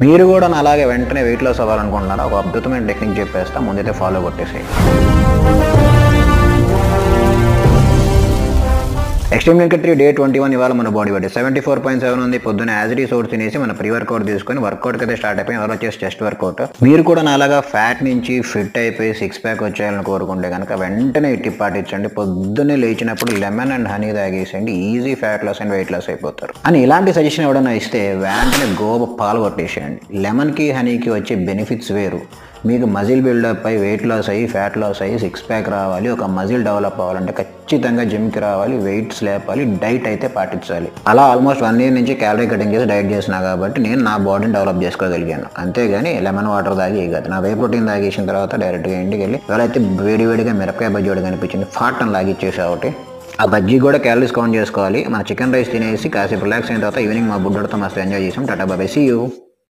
మీరు కూడా అలాగే వెంటనే వెయిట్ లాస్ అవ్వాలనుకుంటున్నారా? ఒక అద్భుతమైన టెక్నిక్ చెప్పేస్తా, ముందైతే ఫాలో కొట్టేసి. ఎక్స్ట్రీమ్ లింక్ 3 డే 21 ఇవాళ మన బాడీ వెయిట్ 74.7 ఉంది. పొద్దున్న యాజ్ ఇట్ ఈస్ ఓట్స్ తినేసి మన ప్రీ వర్కౌట్ తీసుకొని వర్కౌట్కి అయితే స్టార్ట్ అయిపోయి ఇవాళ వచ్చేసి చెస్ట్ వర్కౌట్. మీరు కూడా నాలాగా ఫ్యాట్ నుంచి ఫిట్ అయిపోయి 6 ప్యాక్ వచ్చేయాలని కోరుకుంటే కనుక వెంటనే ఈ టిప్ పాటించండి. పొద్దున్నే లేచినప్పుడు లెమన్ అండ్ హనీ తాగేసేయండి, easy fat loss and weight loss అయిపోతారు. అని ఇలాంటి సజెషన్ ఎవడన్నా ఇస్తే వెంటనే గోబ పాలు కొట్టేసేయండి. లెమన్కి హనీకి వచ్చే బెనిఫిట్స్ వేరు. మీకు మజిల్ బిల్డప్ అయ్యి వెయిట్ లాస్ అయ్యి ఫ్యాట్ లాస్ అయ్యి 6 ప్యాక్ రావాలి, ఒక మజిల్ డెవలప్ అవ్వాలంటే ఖచ్చితంగా జిమ్కి రావాలి, వెయిట్స్ లేపాలి, డైట్ అయితే పాటించాలి. అలా ఆల్మోస్ట్ 1 year నుంచి క్యాలరీ కటింగ్ చేసి డైట్ చేసినా కాబట్టి నేను నా బాడీని డెవలప్ చేసుకోగలిగాను. అంతేగాని లెమన్ వాటర్ తాగి కాదు. నా వే ప్రోటీన్ తాగేసిన తర్వాత డైరెక్ట్గా ఇంటికి వెళ్ళి ఎవరైతే వేడివేడిగా మిరపకాయ బజ్జీ ఒకటి కనిపించింది ఫాట్ అని లాగిచ్చేసి ఒకటి ఆ బజ్జీ కూడా క్యాలరీస్ కౌంట్ చేసుకోవాలి. మన చికెన్ రైస్ తినేసి కాసేపు రిలాక్స్ అయిన తర్వాత ఈవినింగ్ మా బుడ్డతో మస్తు ఎంజాయ్ చేసాం. Tata bye, see you.